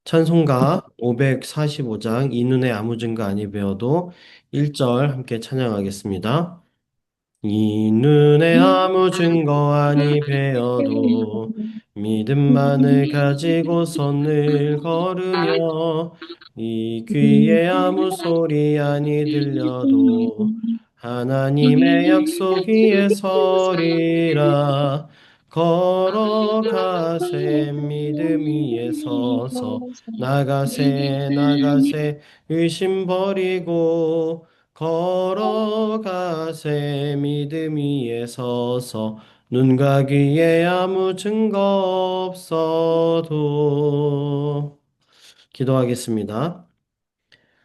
찬송가 545장 이 눈에 아무 증거 아니 배워도 1절 함께 찬양하겠습니다. 이 눈에 아무 증거 아니 베어도 믿음만을 가지고 선을 걸으며 이 귀에 아무 소리 아니 들려도 하나님의 약속 위에 서리라. 걸어가세 믿음 위에 서서 나가세 나가세 의심 버리고 걸어가세 믿음 위에 서서 눈과 귀에 아무 증거 없어도. 기도하겠습니다.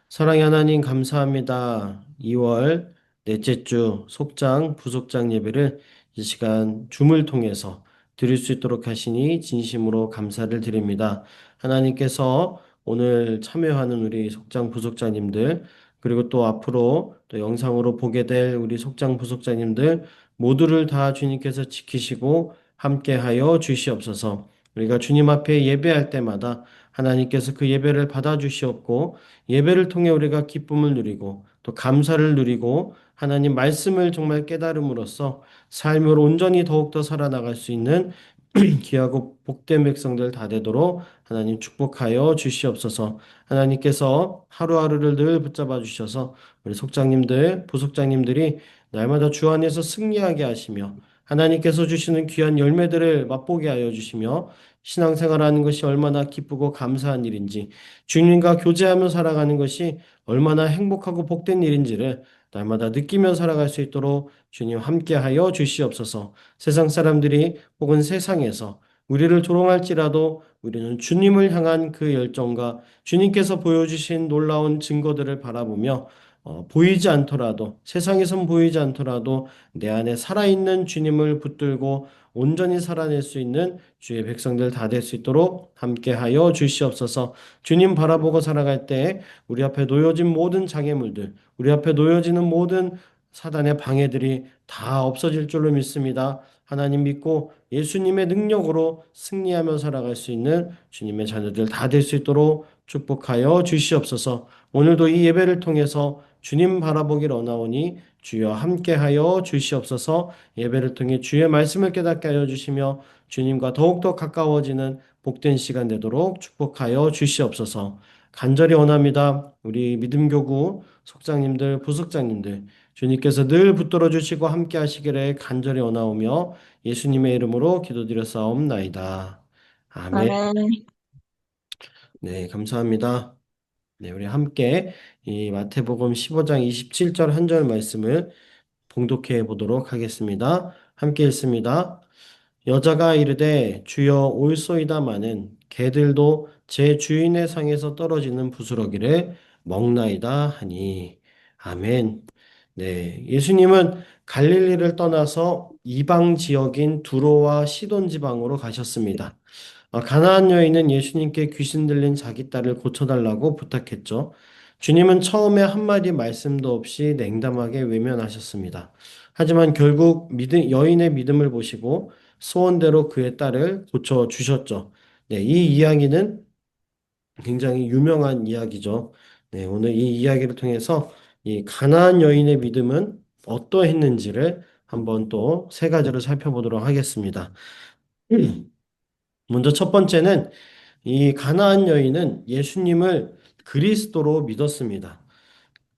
사랑의 하나님 감사합니다. 2월 넷째 주 속장 부속장 예배를 이 시간 줌을 통해서 드릴 수 있도록 하시니 진심으로 감사를 드립니다. 하나님께서 오늘 참여하는 우리 속장 부속장님들, 그리고 또 앞으로 또 영상으로 보게 될 우리 속장 부속장님들 모두를 다 주님께서 지키시고 함께하여 주시옵소서. 우리가 주님 앞에 예배할 때마다 하나님께서 그 예배를 받아 주시옵고 예배를 통해 우리가 기쁨을 누리고 또 감사를 누리고 하나님 말씀을 정말 깨달음으로써 삶을 온전히 더욱더 살아나갈 수 있는 귀하고 복된 백성들 다 되도록 하나님 축복하여 주시옵소서. 하나님께서 하루하루를 늘 붙잡아 주셔서 우리 속장님들, 부속장님들이 날마다 주 안에서 승리하게 하시며 하나님께서 주시는 귀한 열매들을 맛보게 하여 주시며 신앙생활하는 것이 얼마나 기쁘고 감사한 일인지, 주님과 교제하며 살아가는 것이 얼마나 행복하고 복된 일인지를 날마다 느끼며 살아갈 수 있도록 주님 함께하여 주시옵소서. 세상 사람들이 혹은 세상에서 우리를 조롱할지라도 우리는 주님을 향한 그 열정과 주님께서 보여주신 놀라운 증거들을 바라보며 보이지 않더라도, 세상에선 보이지 않더라도 내 안에 살아있는 주님을 붙들고 온전히 살아낼 수 있는 주의 백성들 다 될 수 있도록 함께하여 주시옵소서. 주님 바라보고 살아갈 때 우리 앞에 놓여진 모든 장애물들, 우리 앞에 놓여지는 모든 사단의 방해들이 다 없어질 줄로 믿습니다. 하나님 믿고 예수님의 능력으로 승리하며 살아갈 수 있는 주님의 자녀들 다 될 수 있도록 축복하여 주시옵소서. 오늘도 이 예배를 통해서 주님 바라보길 원하오니 주여 함께하여 주시옵소서. 예배를 통해 주의 말씀을 깨닫게 하여 주시며 주님과 더욱더 가까워지는 복된 시간 되도록 축복하여 주시옵소서. 간절히 원합니다. 우리 믿음교구 속장님들, 부속장님들 주님께서 늘 붙들어 주시고 함께 하시기를 간절히 원하오며 예수님의 이름으로 기도드렸사옵나이다. 아멘. 아멘. 네, 감사합니다. 네, 우리 함께 이 마태복음 15장 27절 한 절 말씀을 봉독해 보도록 하겠습니다. 함께 읽습니다. 여자가 이르되 주여 올소이다마는 개들도 제 주인의 상에서 떨어지는 부스러기를 먹나이다 하니. 아멘. 네, 예수님은 갈릴리를 떠나서 이방 지역인 두로와 시돈 지방으로 가셨습니다. 가나안 여인은 예수님께 귀신 들린 자기 딸을 고쳐달라고 부탁했죠. 주님은 처음에 한마디 말씀도 없이 냉담하게 외면하셨습니다. 하지만 결국 여인의 믿음을 보시고 소원대로 그의 딸을 고쳐주셨죠. 네, 이 이야기는 굉장히 유명한 이야기죠. 네, 오늘 이 이야기를 통해서 이 가나안 여인의 믿음은 어떠했는지를 한번 또 세 가지로 살펴보도록 하겠습니다. 먼저 첫 번째는 이 가나안 여인은 예수님을 그리스도로 믿었습니다.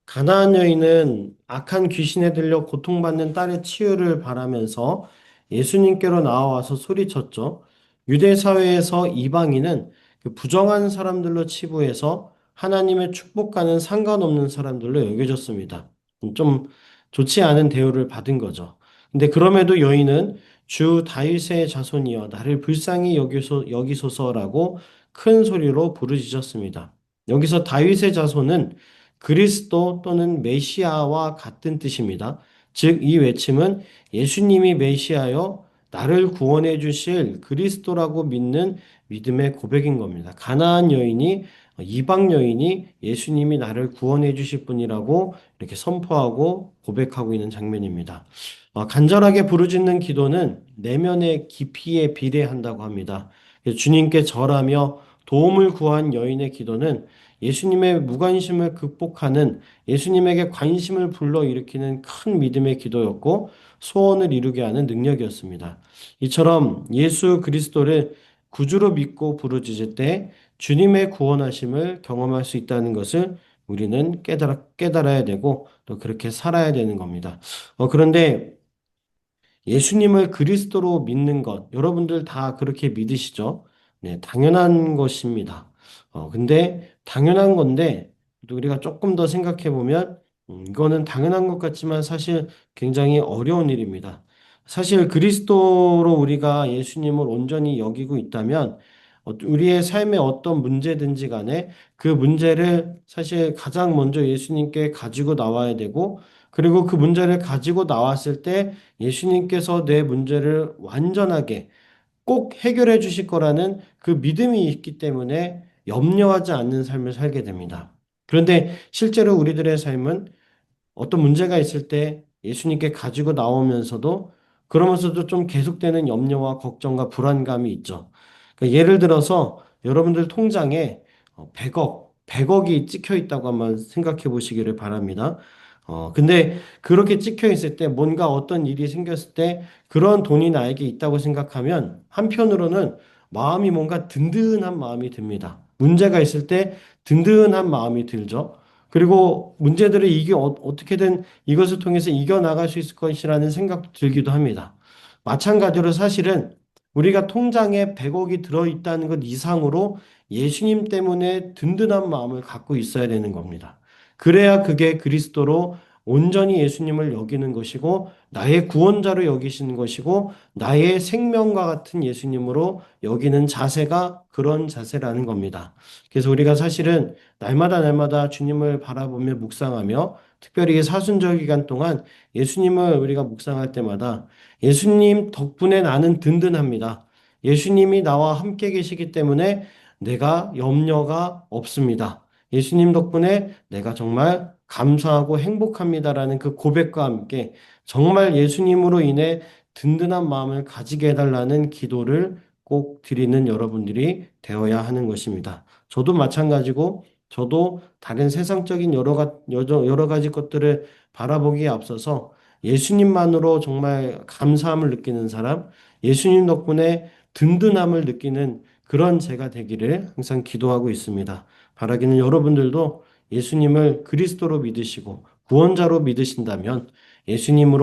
가나안 여인은 악한 귀신에 들려 고통받는 딸의 치유를 바라면서 예수님께로 나와서 소리쳤죠. 유대 사회에서 이방인은 그 부정한 사람들로 치부해서 하나님의 축복과는 상관없는 사람들로 여겨졌습니다. 좀 좋지 않은 대우를 받은 거죠. 근데 그럼에도 여인은 주 다윗의 자손이여 나를 불쌍히 여기소서라고 큰 소리로 부르짖었습니다. 여기서 다윗의 자손은 그리스도 또는 메시아와 같은 뜻입니다. 즉, 이 외침은 예수님이 메시아여 나를 구원해 주실 그리스도라고 믿는 믿음의 고백인 겁니다. 가나안 여인이 이방 여인이 예수님이 나를 구원해 주실 분이라고 이렇게 선포하고 고백하고 있는 장면입니다. 간절하게 부르짖는 기도는 내면의 깊이에 비례한다고 합니다. 주님께 절하며 도움을 구한 여인의 기도는 예수님의 무관심을 극복하는, 예수님에게 관심을 불러일으키는 큰 믿음의 기도였고 소원을 이루게 하는 능력이었습니다. 이처럼 예수 그리스도를 구주로 믿고 부르짖을 때 주님의 구원하심을 경험할 수 있다는 것을 우리는 깨달아야 되고 또 그렇게 살아야 되는 겁니다. 그런데 예수님을 그리스도로 믿는 것, 여러분들 다 그렇게 믿으시죠? 네, 당연한 것입니다. 근데 당연한 건데, 또 우리가 조금 더 생각해 보면, 이거는 당연한 것 같지만 사실 굉장히 어려운 일입니다. 사실 그리스도로 우리가 예수님을 온전히 여기고 있다면, 우리의 삶에 어떤 문제든지 간에 그 문제를 사실 가장 먼저 예수님께 가지고 나와야 되고, 그리고 그 문제를 가지고 나왔을 때 예수님께서 내 문제를 완전하게 꼭 해결해 주실 거라는 그 믿음이 있기 때문에 염려하지 않는 삶을 살게 됩니다. 그런데 실제로 우리들의 삶은 어떤 문제가 있을 때 예수님께 가지고 나오면서도 그러면서도 좀 계속되는 염려와 걱정과 불안감이 있죠. 그러니까 예를 들어서 여러분들 통장에 100억이 찍혀 있다고 한번 생각해 보시기를 바랍니다. 근데 그렇게 찍혀 있을 때 뭔가 어떤 일이 생겼을 때 그런 돈이 나에게 있다고 생각하면 한편으로는 마음이 뭔가 든든한 마음이 듭니다. 문제가 있을 때 든든한 마음이 들죠. 그리고 문제들을 어떻게든 이것을 통해서 이겨나갈 수 있을 것이라는 생각도 들기도 합니다. 마찬가지로 사실은 우리가 통장에 100억이 들어있다는 것 이상으로 예수님 때문에 든든한 마음을 갖고 있어야 되는 겁니다. 그래야 그게 그리스도로 온전히 예수님을 여기는 것이고 나의 구원자로 여기시는 것이고 나의 생명과 같은 예수님으로 여기는 자세가 그런 자세라는 겁니다. 그래서 우리가 사실은 날마다 주님을 바라보며 묵상하며 특별히 사순절 기간 동안 예수님을 우리가 묵상할 때마다 예수님 덕분에 나는 든든합니다. 예수님이 나와 함께 계시기 때문에 내가 염려가 없습니다. 예수님 덕분에 내가 정말 감사하고 행복합니다라는 그 고백과 함께 정말 예수님으로 인해 든든한 마음을 가지게 해달라는 기도를 꼭 드리는 여러분들이 되어야 하는 것입니다. 저도 마찬가지고 저도 다른 세상적인 여러 가지 것들을 바라보기에 앞서서 예수님만으로 정말 감사함을 느끼는 사람, 예수님 덕분에 든든함을 느끼는 그런 제가 되기를 항상 기도하고 있습니다. 바라기는 여러분들도 예수님을 그리스도로 믿으시고 구원자로 믿으신다면 예수님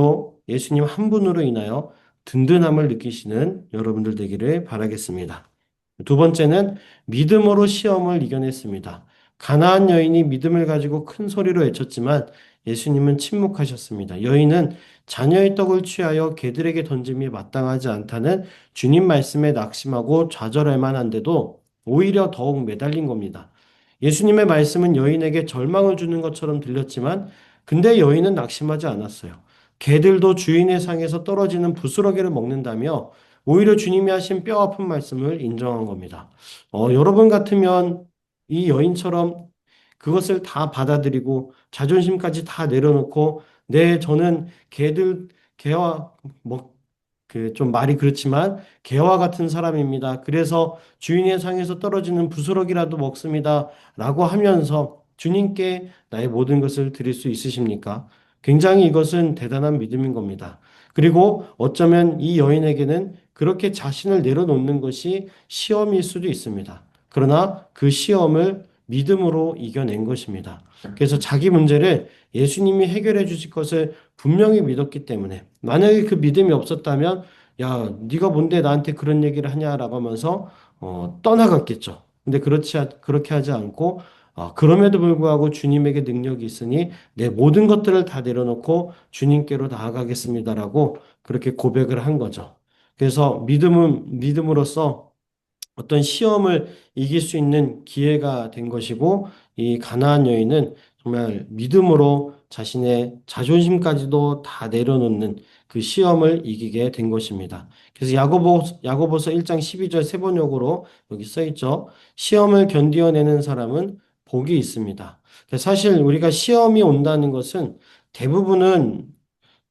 한 분으로 인하여 든든함을 느끼시는 여러분들 되기를 바라겠습니다. 두 번째는 믿음으로 시험을 이겨냈습니다. 가나안 여인이 믿음을 가지고 큰 소리로 외쳤지만 예수님은 침묵하셨습니다. 여인은 자녀의 떡을 취하여 개들에게 던짐이 마땅하지 않다는 주님 말씀에 낙심하고 좌절할 만한데도 오히려 더욱 매달린 겁니다. 예수님의 말씀은 여인에게 절망을 주는 것처럼 들렸지만 근데 여인은 낙심하지 않았어요. 개들도 주인의 상에서 떨어지는 부스러기를 먹는다며 오히려 주님이 하신 뼈 아픈 말씀을 인정한 겁니다. 여러분 같으면 이 여인처럼 그것을 다 받아들이고 자존심까지 다 내려놓고 네, 저는 개와 그 좀 말이 그렇지만 개와 같은 사람입니다. 그래서 주인의 상에서 떨어지는 부스러기라도 먹습니다. 라고 하면서 주님께 나의 모든 것을 드릴 수 있으십니까? 굉장히 이것은 대단한 믿음인 겁니다. 그리고 어쩌면 이 여인에게는 그렇게 자신을 내려놓는 것이 시험일 수도 있습니다. 그러나 그 시험을 믿음으로 이겨낸 것입니다. 그래서 자기 문제를 예수님이 해결해 주실 것을 분명히 믿었기 때문에 만약에 그 믿음이 없었다면 야, 네가 뭔데 나한테 그런 얘기를 하냐라고 하면서 떠나갔겠죠. 근데 그렇게 하지 않고 그럼에도 불구하고 주님에게 능력이 있으니 내 모든 것들을 다 내려놓고 주님께로 나아가겠습니다라고 그렇게 고백을 한 거죠. 그래서 믿음은 믿음으로써 어떤 시험을 이길 수 있는 기회가 된 것이고 이 가나안 여인은 정말 믿음으로 자신의 자존심까지도 다 내려놓는 그 시험을 이기게 된 것입니다. 그래서 야고보서 1장 12절 세번역으로 여기 써 있죠. 시험을 견디어내는 사람은 복이 있습니다. 사실 우리가 시험이 온다는 것은 대부분은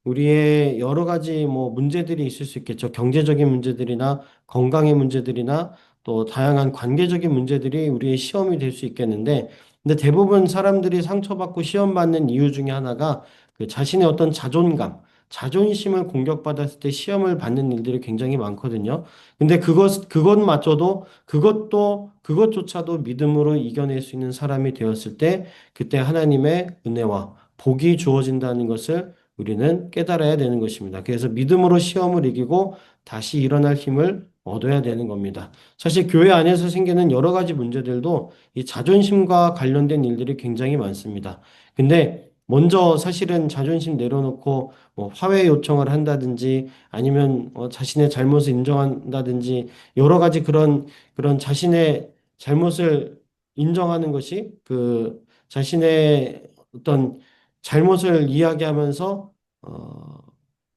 우리의 여러 가지 뭐 문제들이 있을 수 있겠죠. 경제적인 문제들이나 건강의 문제들이나 또 다양한 관계적인 문제들이 우리의 시험이 될 수 있겠는데, 근데 대부분 사람들이 상처받고 시험 받는 이유 중에 하나가 그 자신의 어떤 자존감, 자존심을 공격받았을 때 시험을 받는 일들이 굉장히 많거든요. 근데 그것조차도 믿음으로 이겨낼 수 있는 사람이 되었을 때, 그때 하나님의 은혜와 복이 주어진다는 것을 우리는 깨달아야 되는 것입니다. 그래서 믿음으로 시험을 이기고 다시 일어날 힘을 얻어야 되는 겁니다. 사실 교회 안에서 생기는 여러 가지 문제들도 이 자존심과 관련된 일들이 굉장히 많습니다. 근데 먼저 사실은 자존심 내려놓고 뭐 화해 요청을 한다든지 아니면 자신의 잘못을 인정한다든지 여러 가지 그런 자신의 잘못을 인정하는 것이 그 자신의 어떤 잘못을 이야기하면서 어,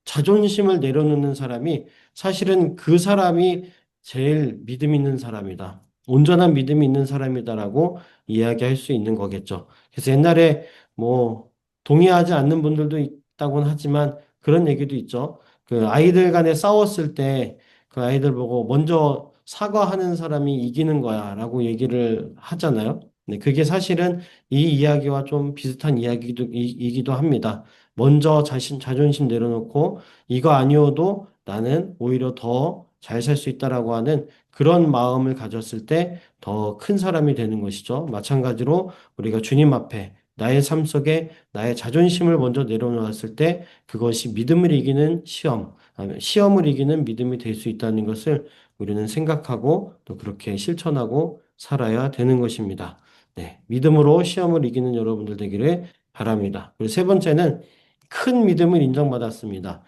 자존심을 내려놓는 사람이 사실은 그 사람이 제일 믿음 있는 사람이다. 온전한 믿음이 있는 사람이다라고 이야기할 수 있는 거겠죠. 그래서 옛날에 뭐 동의하지 않는 분들도 있다고는 하지만 그런 얘기도 있죠. 그 아이들 간에 싸웠을 때 그 아이들 보고 먼저 사과하는 사람이 이기는 거야라고 얘기를 하잖아요. 네, 그게 사실은 이 이야기와 좀 비슷한 이야기이기도 합니다. 먼저 자존심 내려놓고 이거 아니어도 나는 오히려 더 잘 살 수 있다라고 하는 그런 마음을 가졌을 때 더 큰 사람이 되는 것이죠. 마찬가지로 우리가 주님 앞에 나의 삶 속에 나의 자존심을 먼저 내려놓았을 때 그것이 믿음을 이기는 시험, 아니면 시험을 이기는 믿음이 될 수 있다는 것을 우리는 생각하고 또 그렇게 실천하고 살아야 되는 것입니다. 네, 믿음으로 시험을 이기는 여러분들 되기를 바랍니다. 그리고 세 번째는 큰 믿음을 인정받았습니다.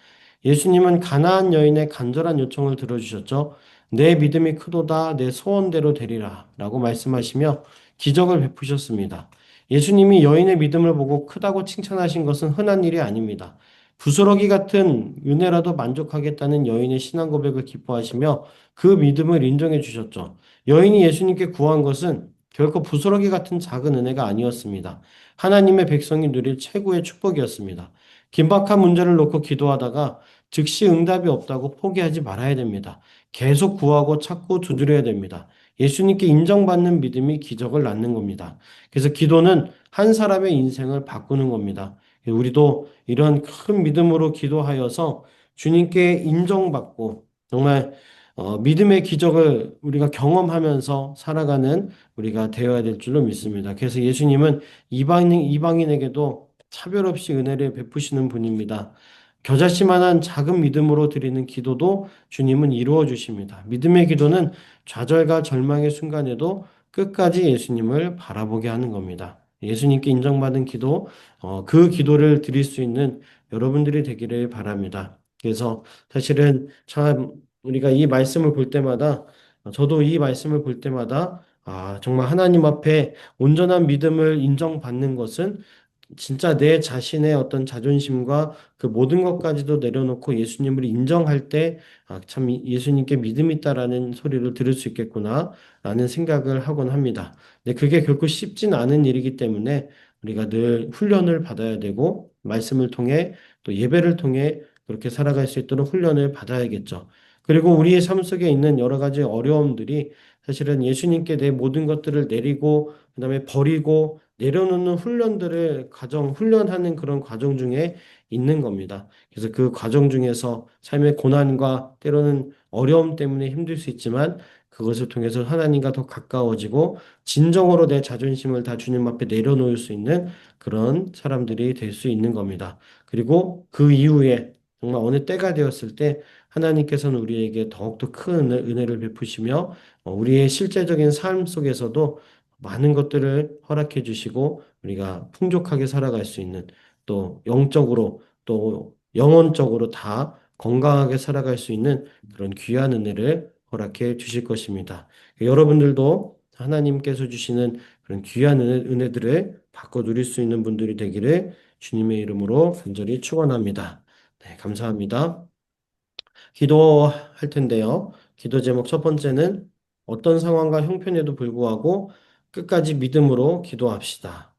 예수님은 가나안 여인의 간절한 요청을 들어주셨죠. 내 믿음이 크도다 내 소원대로 되리라 라고 말씀하시며 기적을 베푸셨습니다. 예수님이 여인의 믿음을 보고 크다고 칭찬하신 것은 흔한 일이 아닙니다. 부스러기 같은 은혜라도 만족하겠다는 여인의 신앙 고백을 기뻐하시며 그 믿음을 인정해 주셨죠. 여인이 예수님께 구한 것은 결코 부스러기 같은 작은 은혜가 아니었습니다. 하나님의 백성이 누릴 최고의 축복이었습니다. 긴박한 문제를 놓고 기도하다가 즉시 응답이 없다고 포기하지 말아야 됩니다. 계속 구하고 찾고 두드려야 됩니다. 예수님께 인정받는 믿음이 기적을 낳는 겁니다. 그래서 기도는 한 사람의 인생을 바꾸는 겁니다. 우리도 이런 큰 믿음으로 기도하여서 주님께 인정받고 정말 믿음의 기적을 우리가 경험하면서 살아가는 우리가 되어야 될 줄로 믿습니다. 그래서 예수님은 이방인에게도 차별 없이 은혜를 베푸시는 분입니다. 겨자씨만한 작은 믿음으로 드리는 기도도 주님은 이루어 주십니다. 믿음의 기도는 좌절과 절망의 순간에도 끝까지 예수님을 바라보게 하는 겁니다. 예수님께 인정받은 기도, 그 기도를 드릴 수 있는 여러분들이 되기를 바랍니다. 그래서 사실은 참 우리가 이 말씀을 볼 때마다, 저도 이 말씀을 볼 때마다, 정말 하나님 앞에 온전한 믿음을 인정받는 것은 진짜 내 자신의 어떤 자존심과 그 모든 것까지도 내려놓고 예수님을 인정할 때, 참 예수님께 믿음 있다라는 소리를 들을 수 있겠구나라는 생각을 하곤 합니다. 근데 그게 결코 쉽진 않은 일이기 때문에 우리가 늘 훈련을 받아야 되고, 말씀을 통해 또 예배를 통해 그렇게 살아갈 수 있도록 훈련을 받아야겠죠. 그리고 우리의 삶 속에 있는 여러 가지 어려움들이 사실은 예수님께 내 모든 것들을 내리고, 그다음에 버리고, 내려놓는 훈련하는 그런 과정 중에 있는 겁니다. 그래서 그 과정 중에서 삶의 고난과 때로는 어려움 때문에 힘들 수 있지만 그것을 통해서 하나님과 더 가까워지고 진정으로 내 자존심을 다 주님 앞에 내려놓을 수 있는 그런 사람들이 될 수 있는 겁니다. 그리고 그 이후에 정말 어느 때가 되었을 때 하나님께서는 우리에게 더욱더 큰 은혜를 베푸시며 우리의 실제적인 삶 속에서도 많은 것들을 허락해 주시고 우리가 풍족하게 살아갈 수 있는 또 영적으로 또 영혼적으로 다 건강하게 살아갈 수 있는 그런 귀한 은혜를 허락해 주실 것입니다. 여러분들도 하나님께서 주시는 그런 귀한 은혜들을 바꿔 누릴 수 있는 분들이 되기를 주님의 이름으로 간절히 축원합니다. 네, 감사합니다. 기도할 텐데요. 기도 제목 첫 번째는 어떤 상황과 형편에도 불구하고 끝까지 믿음으로 기도합시다.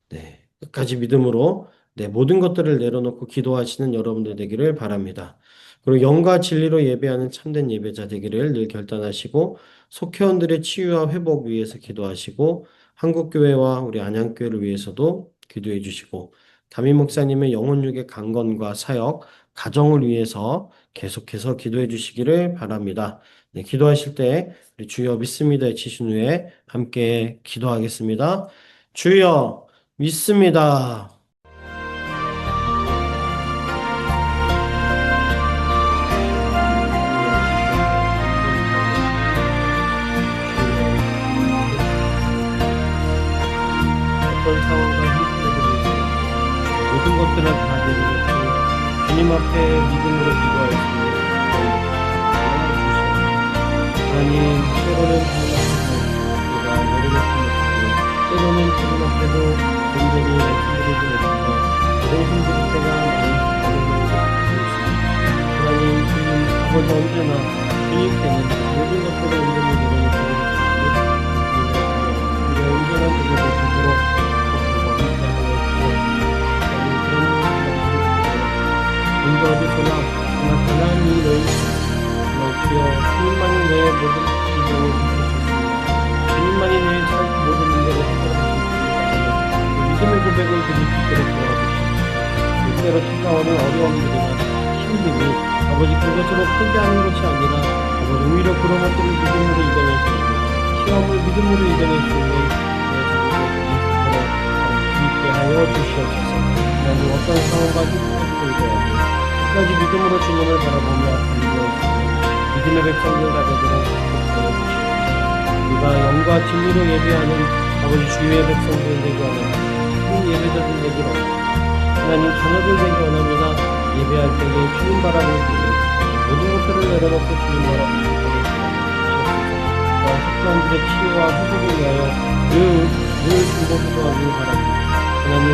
네, 끝까지 믿음으로 네, 모든 것들을 내려놓고 기도하시는 여러분들 되기를 바랍니다. 그리고 영과 진리로 예배하는 참된 예배자 되기를 늘 결단하시고 속회원들의 치유와 회복 위해서 기도하시고 한국교회와 우리 안양교회를 위해서도 기도해 주시고 담임 목사님의 영혼육의 강건과 사역, 가정을 위해서 계속해서 기도해 주시기를 바랍니다. 네, 기도하실 때 우리 주여 믿습니다 외치신 후에 함께 기도하겠습니다. 주여 믿습니다. 어떤 상황과 형편에도 모든 것들을 다 내려놓고 주님 앞에 믿음으로 기도할 수 있는 하나님, 때로는 달라서 우리가 내려놓지 못하고 때로는 주님 앞에도 온전히 말씀드리지 못하고 그런 힘들 때가 많이 있습니다. 하나님, 주님 아버지 언제나 주님께는 모든 것들을 온전히 내려놓고 우리의 온전한 기도를 듣도록 어디서나 정말 가난한 일을 주여 주님만이 내 모든 기도를 이끌 수 있습니다. 주님만이 내 모든 문제를 해결할 수 있습니다. 믿음의 고백을 드릴 수 있도록 도와주시옵소서. 그대로 찾아오는 어려움들이나 힘듦이 아버지 그것으로 포기하는 것이 아니라 아버지 오히려 그런 것들을 믿음으로 이겨낼 수 있는 시험을 믿음으로 이겨낼 수 있는 내 자녀들이 있게 하여 주시옵소서. 하나님 어떤 상황과 힘듦을 이겨야 끝까지 믿음으로 주님을 바라보며 달려올 수 있는 믿음의 백성들 다 되도록 도와주시옵소서. 우리가 영과 진리로 예배하는 아버지 주의 백성들 되기 원합니다. 큰 예배자들 되기 원합니다. 하나님 자녀들 되기 원합니다. 예배할 때에 주님 바라볼 때에 모든 것들을 내려놓고 주님 바라볼 수 있도록 도와주시옵소서. 또한 속사람들의 치유와 회복을 위하여 늘 중보기도하길 바랍니다. 하나님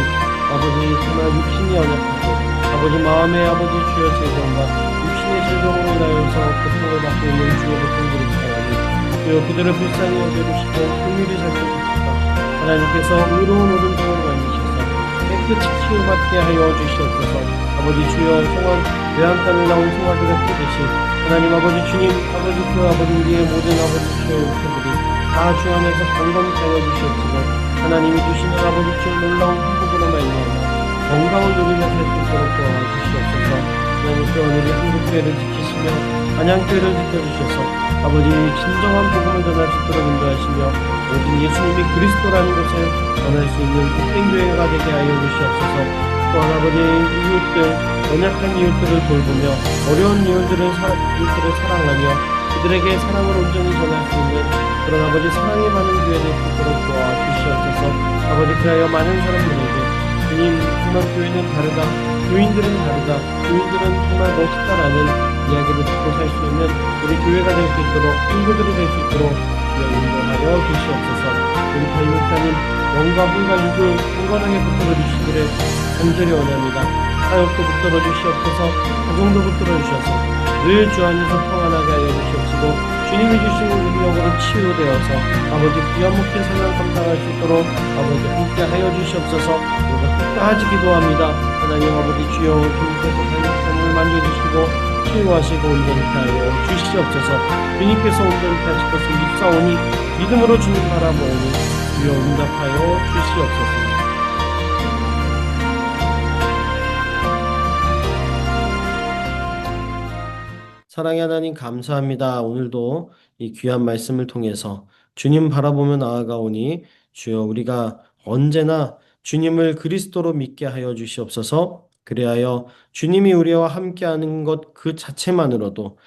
아버지 정말 육신이 연약하고 아버지 마음의 아버지 주여 질병과 육신의 질병으로 인하여서 고통을 받고 있는 주의 백성들이 있사오니 주여 그들을 불쌍히 여겨주시고 긍휼히 살펴주시다. 하나님께서 의로운 오른쪽을 만드셔서 깨끗이 치유받게 하여 주시옵소서. 아버지 주여 송원 외양간을 나온 송아지가 뛰듯이 하나님 아버지 주님 아버지 그 아버지 우리의 모든 아버지 주의 육체들이 다 주 안에서 강건케 하여 주시옵시고 하나님이 주시는 아버지 주의 놀라운 행복으로 말미암아 건강을 누리며 살 수 있도록 도와주시옵소서. 하나님 그 오늘이 한국교회를 지키시며 안양교회를 지켜주셔서 아버지 진정한 복음을 전할 수 있도록 인도하시며 모든 예수님이 그리스도라는 것을 전할 수 있는 복된 교회가 되게 하여 주시옵소서. 또한 아버지 이웃들 연약한 이웃들을 돌보며 어려운 이웃들을 사랑하며 그들에게 사랑을 온전히 전할 수 있는 그런 아버지 사랑의 많은 교회 될 수 있도록 도와주시옵소서. 아버지 그하여 많은 사람들에게 주님 정말 교회는 다르다. 교인들은 다르다. 교인들은 정말 멋있다라는 이야기를 듣고 살 수 있는 우리 교회가 될 수 있도록 친구들이 될 수 있도록 주여 인도하여 주시옵소서. 우리 담임 목사님 영과 혼과 육을 건강하게 붙들어 주시기를 간절히 원합니다. 사역도 붙들어 주시옵소서. 가정도 붙들어 주셔서 늘 주 안에서 평안하게 하여 주시옵시고 주님이 주신 능력으로 치유되어서 아버지 귀한 목회 사명 감당할 수 있도록 아버지 함께 하여 주시옵소서. 우리가 끝까지 기도합니다. 하나님 아버지 주여 주님께서 삶을 만져주시고 치유하시고 온전히 하여 주시옵소서. 주님께서 온전히 하실 것을 믿사오니 믿음으로 주님 바라보니 주여 응답하여 주시옵소서. 사랑의 하나님 감사합니다. 오늘도 이 귀한 말씀을 통해서 주님 바라보며 나아가오니 주여 우리가 언제나 주님을 그리스도로 믿게 하여 주시옵소서. 그리하여 주님이 우리와 함께하는 것 그 자체만으로도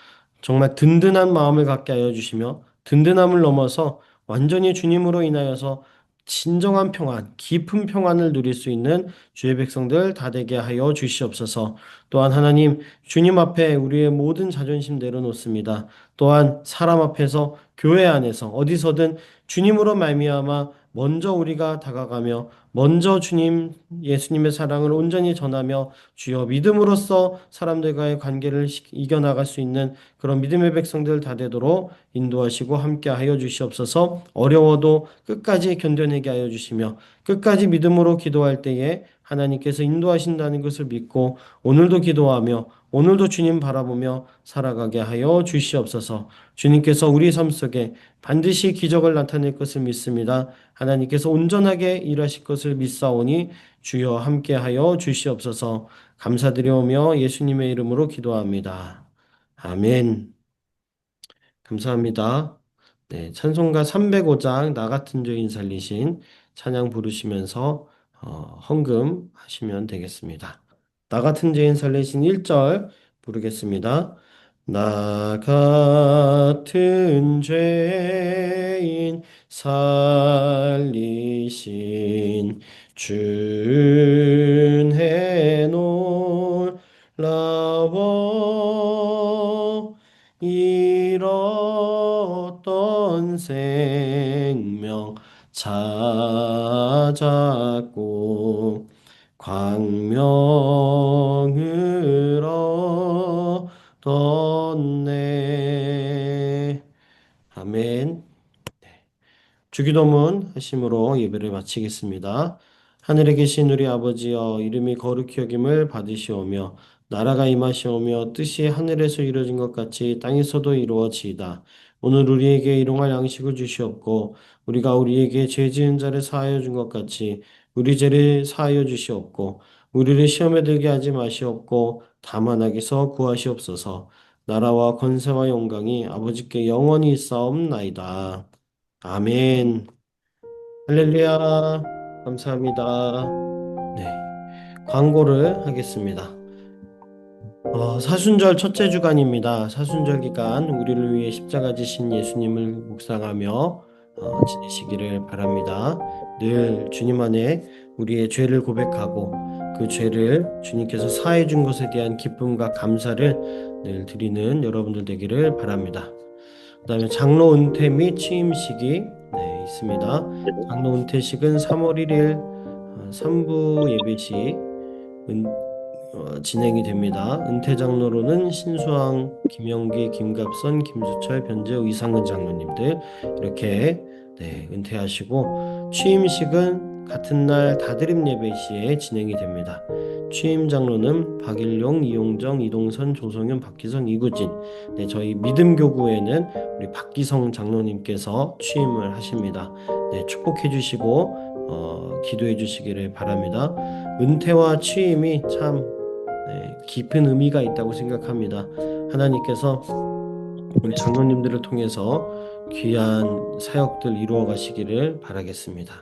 정말 든든한 마음을 갖게 하여 주시며 든든함을 넘어서 완전히 주님으로 인하여서 진정한 평안, 깊은 평안을 누릴 수 있는 주의 백성들 다 되게 하여 주시옵소서. 또한 하나님, 주님 앞에 우리의 모든 자존심 내려놓습니다. 또한 사람 앞에서 교회 안에서 어디서든 주님으로 말미암아 먼저 우리가 다가가며 먼저 주님 예수님의 사랑을 온전히 전하며 주여 믿음으로써 사람들과의 관계를 이겨나갈 수 있는 그런 믿음의 백성들 다 되도록 인도하시고 함께하여 주시옵소서. 어려워도 끝까지 견뎌내게 하여 주시며 끝까지 믿음으로 기도할 때에 하나님께서 인도하신다는 것을 믿고 오늘도 기도하며 오늘도 주님 바라보며 살아가게 하여 주시옵소서. 주님께서 우리 삶 속에 반드시 기적을 나타낼 것을 믿습니다. 하나님께서 온전하게 일하실 것을 믿사오니 주여 함께하여 주시옵소서. 감사드리오며 예수님의 이름으로 기도합니다. 아멘. 감사합니다. 네, 찬송가 305장 나 같은 죄인 살리신 찬양 부르시면서 헌금 하시면 되겠습니다. 나 같은 죄인 살리신 1절 부르겠습니다. 나 같은 죄인 살리신 주의 놀라워 잃었던 생명 찾았고 광명을 얻었네. 아멘. 주기도문 하심으로 예배를 마치겠습니다. 하늘에 계신 우리 아버지여 이름이 거룩히 여김을 받으시오며 나라가 임하시오며 뜻이 하늘에서 이루어진 것 같이 땅에서도 이루어지이다. 오늘 우리에게 일용할 양식을 주시옵고 우리가 우리에게 죄 지은 자를 사하여 준 것 같이 우리 죄를 사하여 주시옵고 우리를 시험에 들게 하지 마시옵고 다만 악에서 구하시옵소서. 나라와 권세와 영광이 아버지께 영원히 있사옵나이다. 아멘. 할렐루야. 감사합니다. 네. 광고를 하겠습니다. 사순절 첫째 주간입니다. 사순절 기간 우리를 위해 십자가 지신 예수님을 묵상하며 지내시기를 바랍니다. 늘 주님 안에 우리의 죄를 고백하고 그 죄를 주님께서 사해 준 것에 대한 기쁨과 감사를 늘 드리는 여러분들 되기를 바랍니다. 그 다음에 장로 은퇴 및 취임식이 있습니다. 장로 은퇴식은 3월 1일 3부 예배시 진행이 됩니다. 은퇴 장로로는 신수왕, 김영기, 김갑선, 김수철, 변재우, 이상근 장로님들 이렇게 은퇴하시고 취임식은 같은 날 다드림 예배 시에 진행이 됩니다. 취임 장로는 박일용, 이용정, 이동선, 조성현, 박기성, 이구진. 저희 믿음교구에는 우리 박기성 장로님께서 취임을 하십니다. 축복해 주시고 기도해 주시기를 바랍니다. 은퇴와 취임이 참 깊은 의미가 있다고 생각합니다. 하나님께서 우리 장로님들을 통해서 귀한 사역들 이루어 가시기를 바라겠습니다.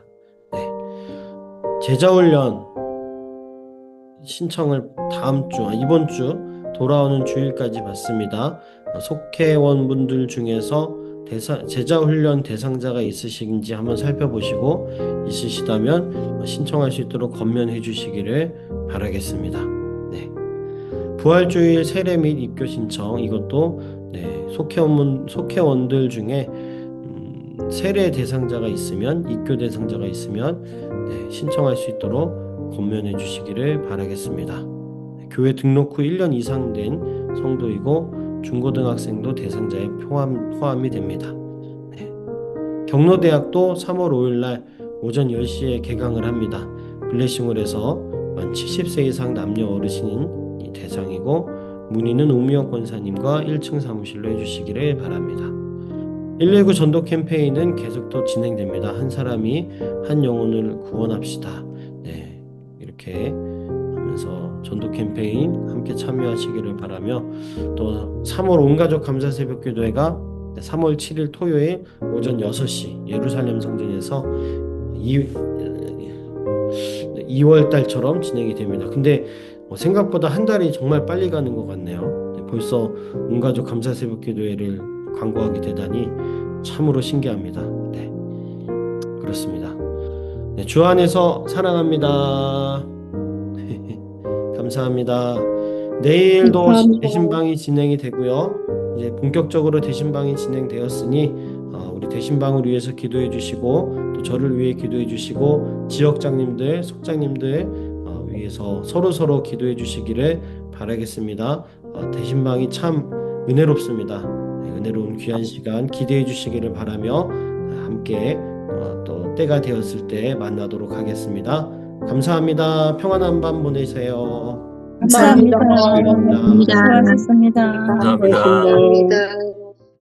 제자훈련 신청을 이번 주 돌아오는 주일까지 받습니다. 속회원분들 중에서 제자훈련 대상자가 있으신지 한번 살펴보시고 있으시다면 신청할 수 있도록 권면해 주시기를 바라겠습니다. 부활주일 세례 및 입교 신청 이것도 속회원들 중에 세례 대상자가 있으면 입교 대상자가 있으면 신청할 수 있도록 권면해 주시기를 바라겠습니다. 교회 등록 후 1년 이상 된 성도이고 중고등학생도 대상자에 포함이 됩니다. 경로대학도 3월 5일날 오전 10시에 개강을 합니다. 블레싱을 해서 만 70세 이상 남녀 어르신이 대상이고 문의는 우미영 권사님과 1층 사무실로 해주시기를 바랍니다. 119 전도 캠페인은 계속 또 진행됩니다. 한 사람이 한 영혼을 구원합시다. 이렇게 하면서 전도 캠페인 함께 참여하시기를 바라며 또 3월 온가족 감사 새벽기도회가 3월 7일 토요일 오전 6시 예루살렘 성전에서 2월 달처럼 진행이 됩니다. 근데 생각보다 한 달이 정말 빨리 가는 것 같네요. 벌써 온가족 감사 새벽기도회를 광고하게 되다니 참으로 신기합니다. 그렇습니다. 주 안에서 사랑합니다. 감사합니다. 내일도 감사합니다. 대신방이 진행이 되고요. 이제 본격적으로 대신방이 진행되었으니 우리 대신방을 위해서 기도해 주시고 또 저를 위해 기도해 주시고 지역장님들, 속장님들 위해서 서로 기도해 주시기를 바라겠습니다. 대신방이 참 은혜롭습니다. 은혜로운 귀한 시간 기대해 주시기를 바라며 함께 또 때가 되었을 때 만나도록 하겠습니다. 감사합니다. 평안한 밤 보내세요. 감사합니다. 감사합니다. 기도합니다. 수고하셨습니다. 감사합니다. 감사합니다. 고맙습니다.